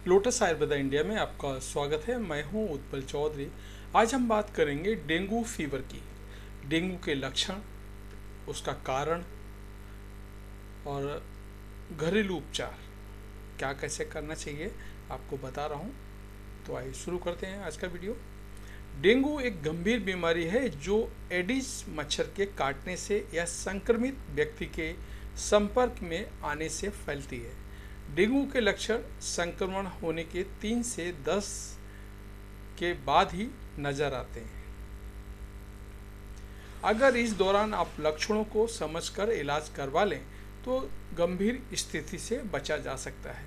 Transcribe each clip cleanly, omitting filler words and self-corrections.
Lotus Ayurveda India में आपका स्वागत है। मैं हूं उत्पल चौधरी। आज हम बात करेंगे डेंगू फीवर की। डेंगू के लक्षण, उसका कारण और घरेलू उपचार क्या कैसे करना चाहिए आपको बता रहा हूं। तो आइए शुरू करते हैं आज का वीडियो। डेंगू एक गंभीर बीमारी है जो एडिस मच्छर के काटने से या संक्रमित व्यक्ति के संपर्क में आने से फैलती है। डेंगू के लक्षण संक्रमण होने के 3 से 10 के बाद ही नजर आते हैं। अगर इस दौरान आप लक्षणों को समझकर इलाज करवा लें तो गंभीर स्थिति से बचा जा सकता है।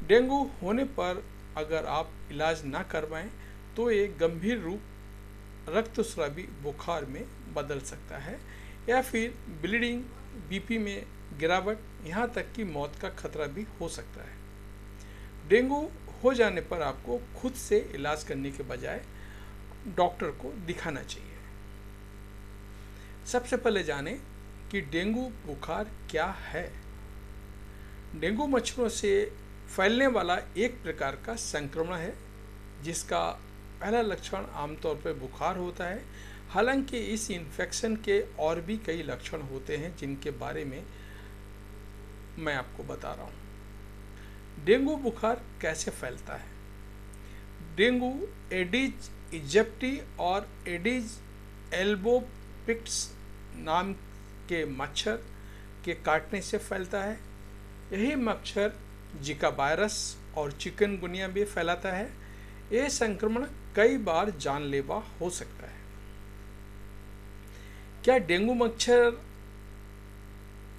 डेंगू होने पर अगर आप इलाज न करवाएं तो एक गंभीर रूप रक्तस्रावी बुखार में बदल सकता है या फिर ब्लीडिंग, बीपी में गिरावट, यहाँ तक कि मौत का खतरा भी हो सकता है। डेंगू हो जाने पर आपको खुद से इलाज करने के बजाय डॉक्टर को दिखाना चाहिए। सबसे पहले जानें कि डेंगू बुखार क्या है। डेंगू मच्छरों से फैलने वाला एक प्रकार का संक्रमण है जिसका पहला लक्षण आमतौर पर बुखार होता है। हालांकि इस इन्फेक्शन के और भी कई लक्षण होते हैं जिनके बारे में मैं आपको बता रहा हूँ। डेंगू बुखार कैसे फैलता है? डेंगू एडिज इजिप्टी और एडिज एल्बोपिक्स नाम के मच्छर के काटने से फैलता है। यही मच्छर जिका वायरस और चिकनगुनिया भी फैलाता है। यह संक्रमण कई बार जानलेवा हो सकता है। क्या डेंगू मच्छर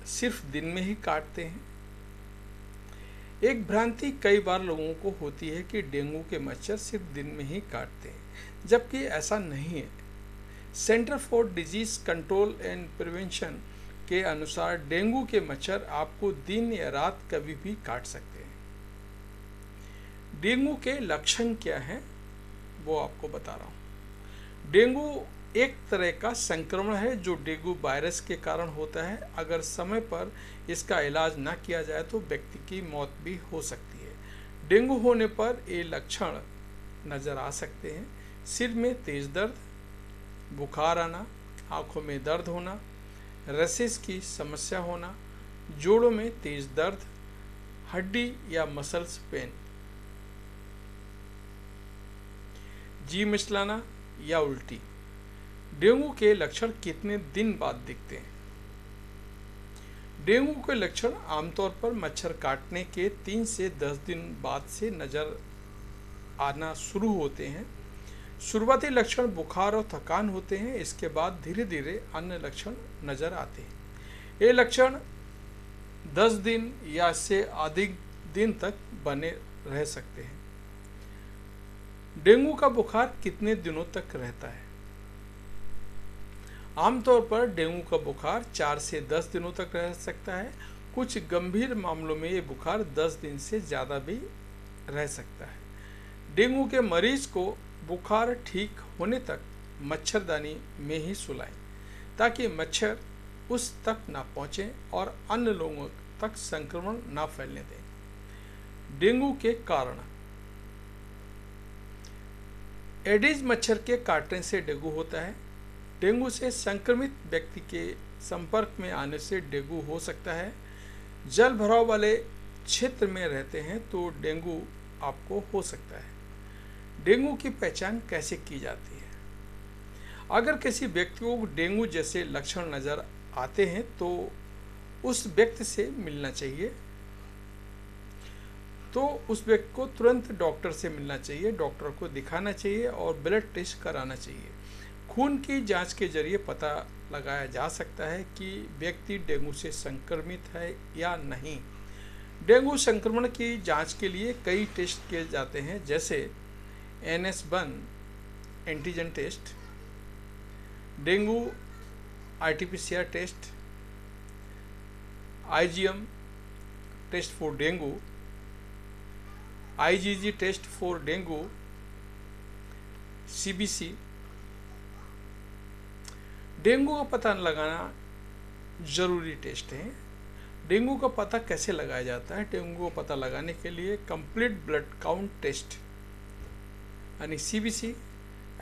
सिर्फ दिन में ही काटते हैं? एक भ्रांति कई बार लोगों को होती है कि डेंगू के मच्छर सिर्फ दिन में ही काटते हैं, जबकि ऐसा नहीं है। Centre for disease control and prevention के अनुसार डेंगू के मच्छर आपको दिन या रात कभी भी काट सकते हैं। डेंगू के लक्षण क्या हैं वो आपको बता रहा हूँ। डेंगू एक तरह का संक्रमण है जो डेंगू वायरस के कारण होता है। अगर समय पर इसका इलाज न किया जाए तो व्यक्ति की मौत भी हो सकती है। डेंगू होने पर ये लक्षण नज़र आ सकते हैं: सिर में तेज दर्द, बुखार आना, आँखों में दर्द होना, रसेस की समस्या होना, जोड़ों में तेज दर्द, हड्डी या मसल्स पेन, जी मिचलाना या उल्टी। डेंगू के लक्षण कितने दिन बाद दिखते हैं? डेंगू के लक्षण आमतौर पर मच्छर काटने के 3 से 10 दिन बाद से नजर आना शुरू होते हैं। शुरुआती लक्षण बुखार और थकान होते हैं। इसके बाद धीरे धीरे अन्य लक्षण नजर आते हैं। ये लक्षण 10 दिन या इससे अधिक दिन तक बने रह सकते हैं। डेंगू का बुखार कितने दिनों तक रहता है? आमतौर पर डेंगू का बुखार 4 से 10 दिनों तक रह सकता है। कुछ गंभीर मामलों में ये बुखार 10 दिन से ज़्यादा भी रह सकता है। डेंगू के मरीज को बुखार ठीक होने तक मच्छरदानी में ही सुलाएं ताकि मच्छर उस तक ना पहुँचें और अन्य लोगों तक संक्रमण ना फैलने दें। डेंगू के कारण: एडिस मच्छर के काटने से डेंगू होता है। डेंगू से संक्रमित व्यक्ति के संपर्क में आने से डेंगू हो सकता है। जल भराव वाले क्षेत्र में रहते हैं तो डेंगू आपको हो सकता है। डेंगू की पहचान कैसे की जाती है? अगर किसी व्यक्ति को डेंगू जैसे लक्षण नज़र आते हैं तो उस व्यक्ति से मिलना चाहिए। तो उस व्यक्ति को तुरंत डॉक्टर से मिलना चाहिए, डॉक्टर को दिखाना चाहिए और ब्लड टेस्ट कराना चाहिए। खून की जांच के जरिए पता लगाया जा सकता है कि व्यक्ति डेंगू से संक्रमित है या नहीं। डेंगू संक्रमण की जांच के लिए कई टेस्ट किए जाते हैं, जैसे NS1 antigen test, dengue RT-PCR test, IgM test for dengue, IgG test for dengue, CBC। Dengue का पता लगाना जरूरी टेस्ट है। डेंगू का पता कैसे लगाया जाता है? डेंगू को पता लगाने के लिए कंप्लीट ब्लड काउंट टेस्ट यानी CBC,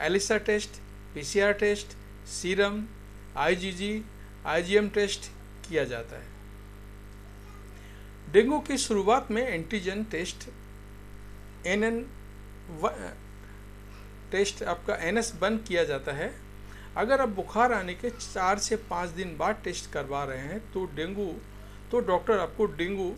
ELISA test, PCR test, serum, IgG, IgM test किया जाता है। डेंगू की शुरुआत में एंटीजन टेस्ट एनएन टेस्ट आपका एनएस बंद किया जाता है। अगर आप बुखार आने के 4 से 5 दिन बाद टेस्ट करवा रहे हैं तो डॉक्टर आपको डेंगू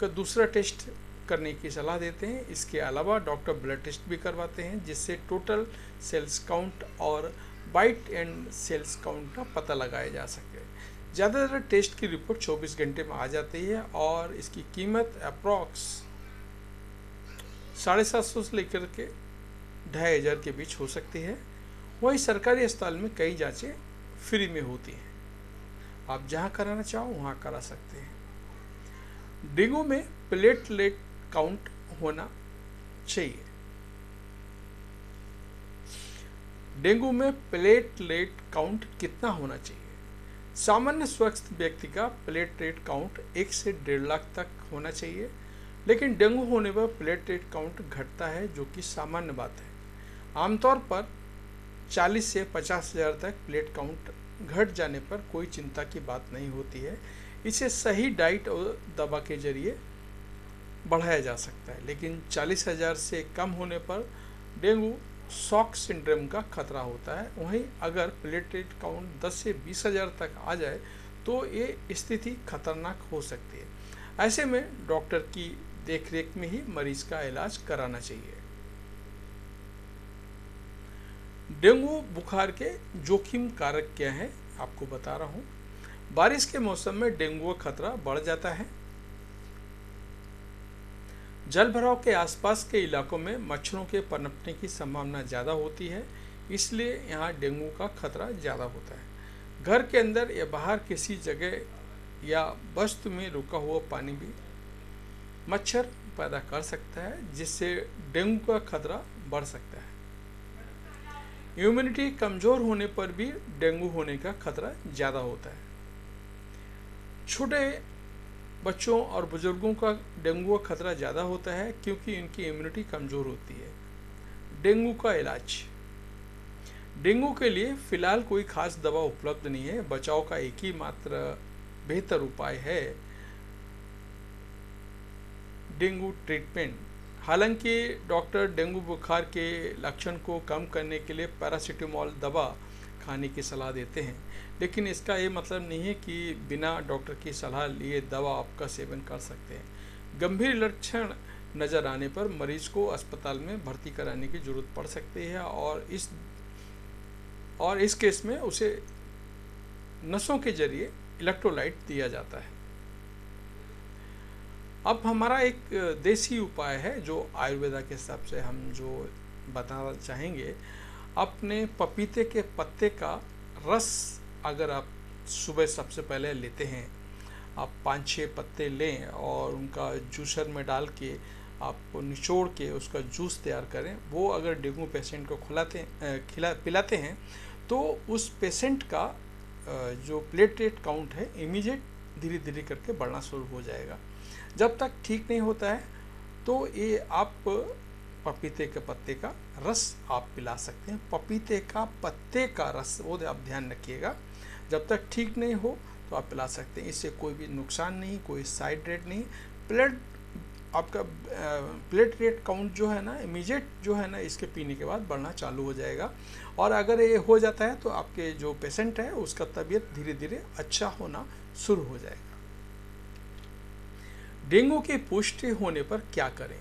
का दूसरा टेस्ट करने की सलाह देते हैं। इसके अलावा डॉक्टर ब्लड टेस्ट भी करवाते हैं जिससे टोटल सेल्स काउंट और बाइट एंड सेल्स काउंट का पता लगाया जा सके। ज़्यादातर टेस्ट की रिपोर्ट 24 घंटे में आ जाती है और इसकी कीमत अप्रॉक्स 750 से लेकर के 2500 के बीच हो सकती है। वहीं सरकारी अस्पताल में कई जांचें फ्री में होती हैं, आप जहां कराना चाहो वहां करा सकते हैं। डेंगू में प्लेटलेट काउंट होना चाहिए। डेंगू में प्लेटलेट काउंट कितना होना चाहिए? सामान्य स्वस्थ व्यक्ति का प्लेटलेट काउंट 1 से 1.5 लाख तक होना चाहिए, लेकिन डेंगू होने पर प्लेटलेट काउंट घटता है, जो कि सामान्य बात है। आमतौर पर 40 से 50 हज़ार तक प्लेट काउंट घट जाने पर कोई चिंता की बात नहीं होती है। इसे सही डाइट और दवा के जरिए बढ़ाया जा सकता है, लेकिन 40,000 से कम होने पर डेंगू शॉक सिंड्रोम का खतरा होता है। वहीं अगर प्लेटलेट काउंट 10 से 20,000 तक आ जाए तो ये स्थिति खतरनाक हो सकती है। ऐसे में डॉक्टर की देखरेख में ही मरीज का इलाज कराना चाहिए। डेंगू बुखार के जोखिम कारक क्या हैं, आपको बता रहा हूँ। बारिश के मौसम में डेंगू का खतरा बढ़ जाता है। जल भराव के आसपास के इलाकों में मच्छरों के पनपने की संभावना ज़्यादा होती है, इसलिए यहाँ डेंगू का खतरा ज़्यादा होता है। घर के अंदर या बाहर किसी जगह या वस्तु में रुका हुआ पानी भी मच्छर पैदा कर सकता है, जिससे डेंगू का खतरा बढ़ सकता है। इम्यूनिटी कमज़ोर होने पर भी डेंगू होने का खतरा ज़्यादा होता है। छोटे बच्चों और बुजुर्गों का डेंगू का खतरा ज़्यादा होता है क्योंकि इनकी इम्यूनिटी कमज़ोर होती है। डेंगू का इलाज। डेंगू के लिए फ़िलहाल कोई खास दवा उपलब्ध नहीं है। बचाव का एक ही मात्र बेहतर उपाय है डेंगू ट्रीटमेंट। हालांकि डॉक्टर डेंगू बुखार के लक्षण को कम करने के लिए पैरासीटामोल दवा खाने की सलाह देते हैं, लेकिन इसका ये मतलब नहीं है कि बिना डॉक्टर की सलाह लिए दवा आपका सेवन कर सकते हैं। गंभीर लक्षण नज़र आने पर मरीज को अस्पताल में भर्ती कराने की ज़रूरत पड़ सकती है और इस केस में उसे नसों के जरिए इलेक्ट्रोलाइट दिया जाता है। अब हमारा एक देसी उपाय है जो आयुर्वेदा के हिसाब से हम जो बताना चाहेंगे। अपने पपीते के पत्ते का रस अगर आप सुबह सबसे पहले लेते हैं, आप 5-6 पत्ते लें और उनका जूसर में डाल के आप निचोड़ के उसका जूस तैयार करें। वो अगर डेंगू पेशेंट को पिलाते हैं तो उस पेशेंट का जो प्लेटलेट काउंट है इमीडिएट धीरे धीरे करके बढ़ना शुरू हो जाएगा। जब तक ठीक नहीं होता है तो ये आप पपीते के पत्ते का रस आप पिला सकते हैं। पपीते का पत्ते का रस, वो आप ध्यान रखिएगा। जब तक ठीक नहीं हो तो आप पिला सकते हैं। इससे कोई भी नुकसान नहीं, कोई साइड रेट नहीं। आपका प्लेटलेट काउंट जो है ना इमीडिएट जो है ना इसके पीने के बाद बढ़ना चालू हो जाएगा। और अगर ये हो जाता है तो आपके जो पेशेंट है उसका तबीयत धीरे धीरे अच्छा होना शुरू हो जाएगा। डेंगू की पुष्टि होने पर क्या करें?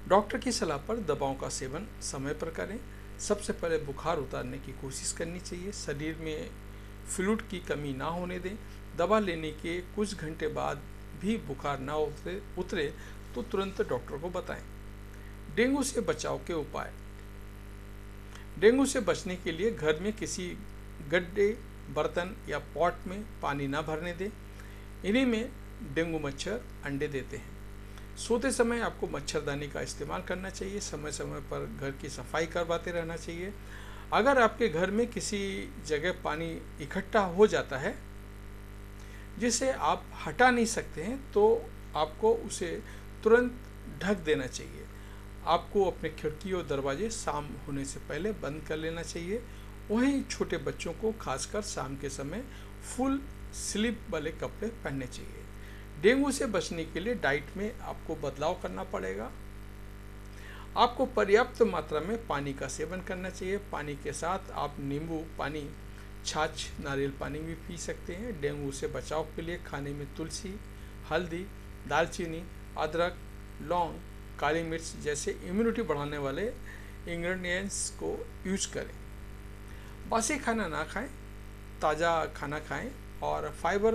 डॉक्टर की सलाह पर दवाओं का सेवन समय पर करें। सबसे पहले बुखार उतारने की कोशिश करनी चाहिए। शरीर में फ्लूइड की कमी ना होने दें। दवा लेने के कुछ घंटे बाद भी बुखार ना उतरे तो तुरंत डॉक्टर को बताएं। डेंगू से बचाव के उपाय। डेंगू से बचने के लिए घर में किसी गड्ढे, बर्तन या पॉट में पानी ना भरने दें। इन्हीं में डेंगू मच्छर अंडे देते हैं। सोते समय आपको मच्छरदानी का इस्तेमाल करना चाहिए। समय समय पर घर की सफाई करवाते रहना चाहिए। अगर आपके घर में किसी जगह पानी इकट्ठा हो जाता है जिसे आप हटा नहीं सकते हैं, तो आपको उसे तुरंत ढक देना चाहिए। आपको अपने खिड़की और दरवाजे शाम होने से पहले बंद कर लेना चाहिए। वहीं छोटे बच्चों को खासकर शाम के समय फुल स्लीव वाले कपड़े पहनने चाहिए। डेंगू से बचने के लिए डाइट में आपको बदलाव करना पड़ेगा। आपको पर्याप्त मात्रा में पानी का सेवन करना चाहिए। पानी के साथ आप नींबू पानी, छाछ, नारियल पानी भी पी सकते हैं। डेंगू से बचाव के लिए खाने में तुलसी, हल्दी, दालचीनी, अदरक, लौंग, काली मिर्च जैसे इम्यूनिटी बढ़ाने वाले इंग्रेडिएंट्स को यूज करें। बासी खाना ना खाएं, ताज़ा खाना खाएं और फाइबर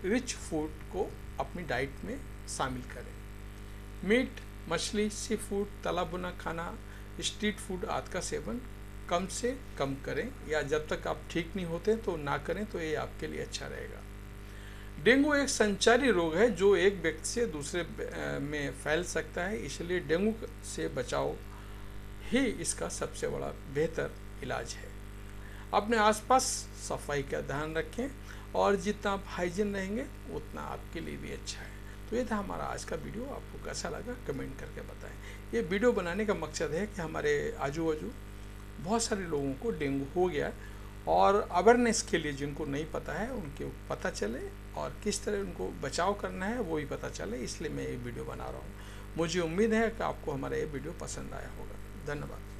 रिच फूड को अपनी डाइट में शामिल करें। मीट, मछली, सी फूड, तला भुना खाना, स्ट्रीट फूड आदि का सेवन कम से कम करें, या जब तक आप ठीक नहीं होते तो ना करें, तो ये आपके लिए अच्छा रहेगा। डेंगू एक संचारी रोग है जो एक व्यक्ति से दूसरे में फैल सकता है, इसलिए डेंगू से बचाव ही इसका सबसे बड़ा बेहतर इलाज है। अपने आसपास सफाई का ध्यान रखें और जितना आप हाइजीन रहेंगे उतना आपके लिए भी अच्छा है। तो ये था हमारा आज का वीडियो। आपको कैसा लगा कमेंट करके बताएं। ये वीडियो बनाने का मकसद है कि हमारे आजू बाजू बहुत सारे लोगों को डेंगू हो गया और अवेयरनेस के लिए जिनको नहीं पता है उनके पता चले और किस तरह उनको बचाव करना है वो भी पता चले, इसलिए मैं ये वीडियो बना रहा हूँ। मुझे उम्मीद है कि आपको हमारा ये वीडियो पसंद आया होगा। धन्यवाद।